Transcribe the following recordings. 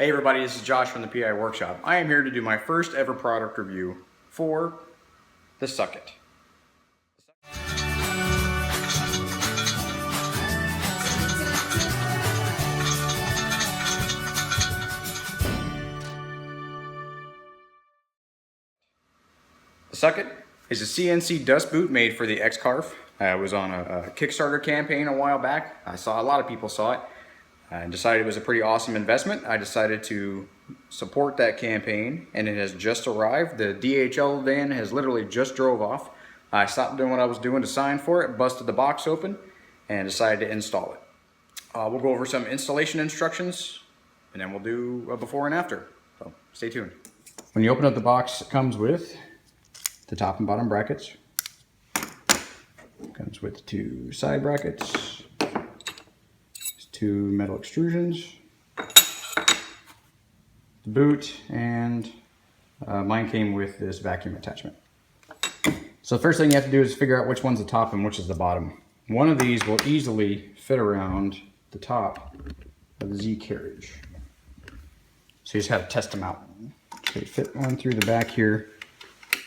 Hey everybody, this is Josh from the PI Workshop. I am here to do my first ever product review for the Sucket. The Sucket is a CNC dust boot made for the X-Carve. I was on a Kickstarter campaign a while back. I saw a lot of people saw it. I decided it was a pretty awesome investment. I decided to support that campaign, and it has just arrived. The DHL van has literally just drove off. I stopped doing what I was doing to sign for it, busted the box open, and decided to install it. We'll go over some installation instructions, and then we'll do a before and after. So stay tuned. When you open up the box, it comes with the top and bottom brackets. It comes with 2 side brackets. 2 metal extrusions, the boot, and mine came with this vacuum attachment. So the first thing you have to do is figure out which one's the top and which is the bottom. One of these will easily fit around the top of the Z carriage. So you just have to test them out. So you fit one through the back here,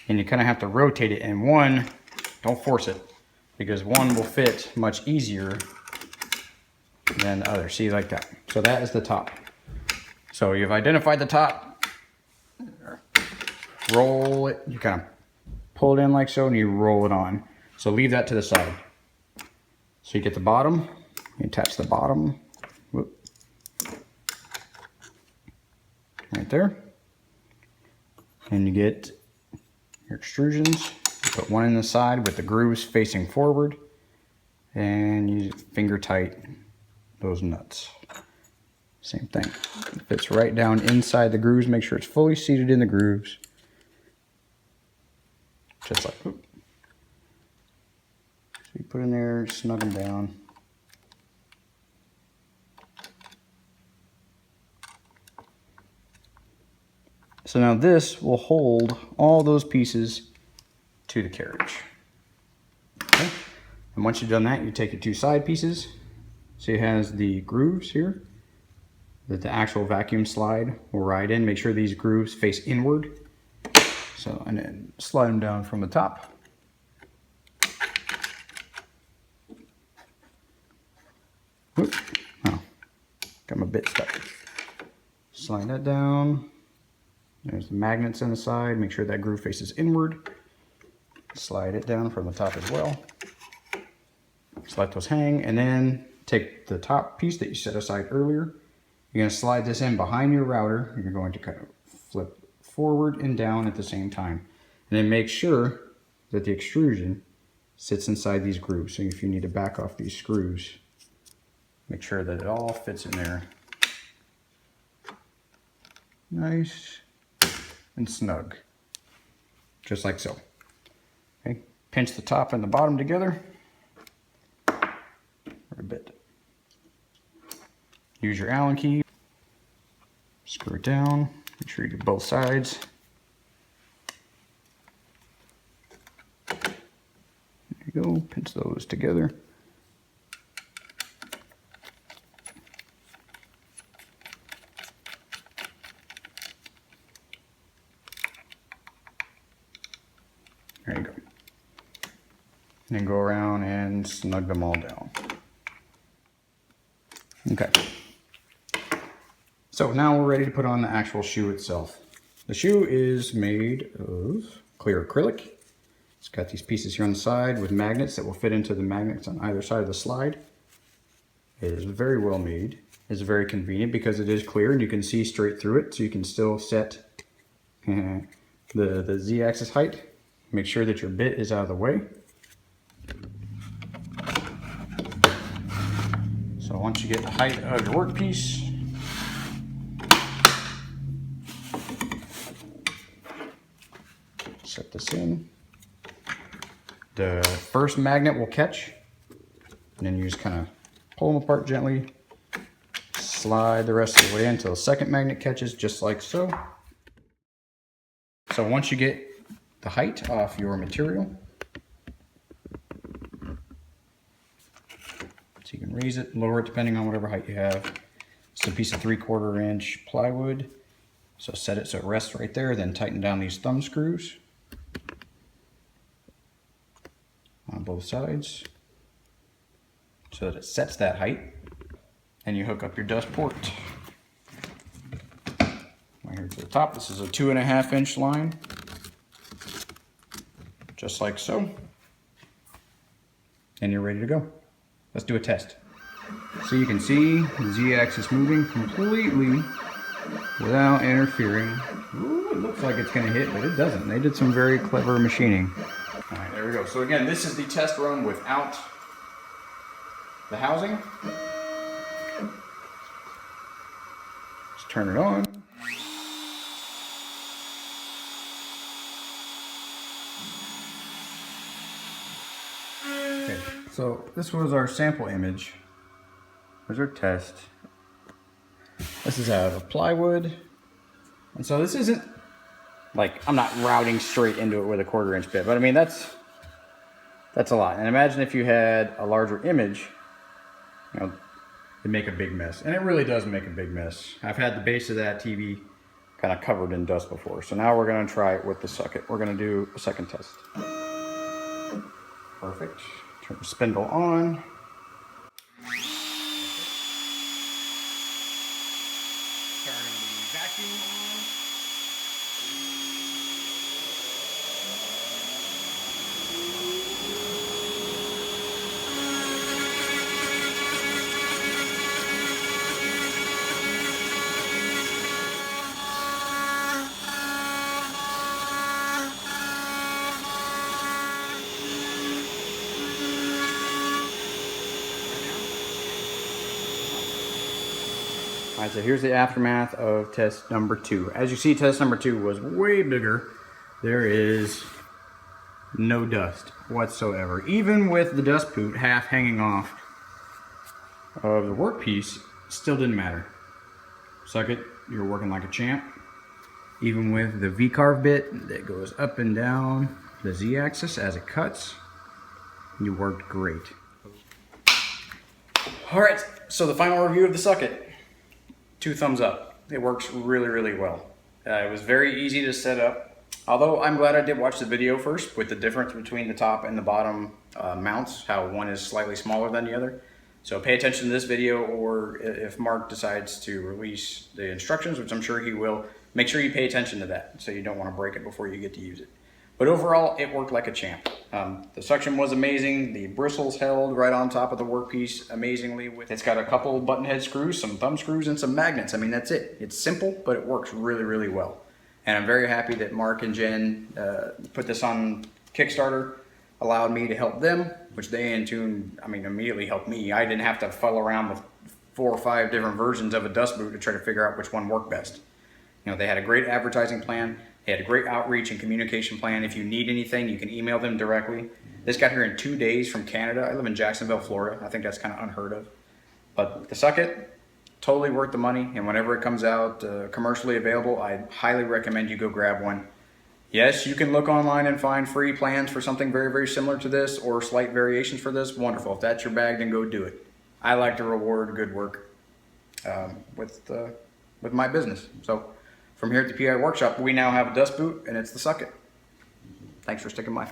and you kind of have to rotate it, and one, don't force it, because one will fit much easier than the other. See, like that. So that is the top. So you've identified the top, roll it, you kind of pull it in like so, and you roll it on. So leave that to the side. So you get the bottom, you attach the bottom, whoop, right there, and you get your extrusions. You put one in the side with the grooves facing forward, and you finger tight those nuts. Same thing. It fits right down inside the grooves. Make sure it's fully seated in the grooves. Just like, whoop. So you put in there, snug them down. So now this will hold all those pieces to the carriage. Okay. And once you've done that, you take your 2 side pieces. So it has the grooves here that the actual vacuum slide will ride in. Make sure these grooves face inward. So, and then slide them down from the top. Whoop. Oh, got my bit stuck. Slide that down. There's the magnets on the side. Make sure that groove faces inward. Slide it down from the top as well. Just let those hang, and then take the top piece that you set aside earlier. You're going to slide this in behind your router. You're going to kind of flip forward and down at the same time. And then make sure that the extrusion sits inside these grooves. So if you need to back off these screws, make sure that it all fits in there. Nice and snug. Just like so. Okay. Pinch the top and the bottom together. A bit. Use your Allen key, screw it down, make sure you do both sides. There you go, pinch those together. There you go. And then go around and snug them all down. Okay, so now we're ready to put on the actual shoe itself. The shoe is made of clear acrylic. It's got these pieces here on the side with magnets that will fit into the magnets on either side of the slide. It is very well made. It's very convenient because it is clear and you can see straight through it, so you can still set the Z-axis height. Make sure that your bit is out of the way. So once you get the height of your workpiece, set this in. The first magnet will catch, and then you just kind of pull them apart gently, slide the rest of the way in until the second magnet catches, just like so. So once you get the height off your material, so you can raise it, lower it depending on whatever height you have. It's a piece of 3/4 inch plywood. So set it so it rests right there, then tighten down these thumb screws on both sides so that it sets that height. And you hook up your dust port. Right here to the top, this is a 2.5 inch line. Just like so. And you're ready to go. Let's do a test. So you can see the Z-axis moving completely without interfering. Ooh, it looks like it's gonna hit, but it doesn't. They did some very clever machining. All right, there we go. So again, this is the test run without the housing. Let's turn it on. Okay, so this was our sample image. There's our test. This is out of plywood. And so this isn't like, I'm not routing straight into it with a 1/4 inch bit, but I mean, that's a lot. And imagine if you had a larger image, you know, it'd make a big mess. And it really does make a big mess. I've had the base of that TV kind of covered in dust before. So now we're gonna try it with the socket. We're gonna do a second test. Perfect. Turn the spindle on. Turning the vacuum on. All right, so here's the aftermath of test number 2. As you see, test number 2 was way bigger. There is no dust whatsoever. Even with the dust boot half hanging off of the workpiece, still didn't matter. Suck it, you're working like a champ. Even with the V-carve bit that goes up and down the Z-axis as it cuts, you worked great. All right, so the final review of the socket. 2 thumbs up. It works really, really well. It was very easy to set up. Although I'm glad I did watch the video first with the difference between the top and the bottom mounts, how one is slightly smaller than the other. So pay attention to this video, or if Mark decides to release the instructions, which I'm sure he will, make sure you pay attention to that so you don't want to break it before you get to use it. But overall, it worked like a champ. The suction was amazing. The bristles held right on top of the workpiece amazingly. It's got a couple button head screws, some thumb screws, and some magnets. I mean, that's it. It's simple, but it works really, really well. And I'm very happy that Mark and Jen put this on Kickstarter, allowed me to help them, which they in turn, I mean, immediately helped me. I didn't have to fuddle around with 4 or 5 different versions of a dust boot to try to figure out which one worked best. You know, they had a great advertising plan. They had a great outreach and communication plan. If you need anything, you can email them directly. This got here in 2 days from Canada. I live in Jacksonville, Florida. I think that's kind of unheard of. But the socket, totally worth the money. And whenever it comes out commercially available, I highly recommend you go grab one. Yes, you can look online and find free plans for something very, very similar to this or slight variations for this. Wonderful. If that's your bag, then go do it. I like to reward good work with my business. So from here at the PI Workshop, we now have a dust boot, and it's the socket. Thanks for sticking by.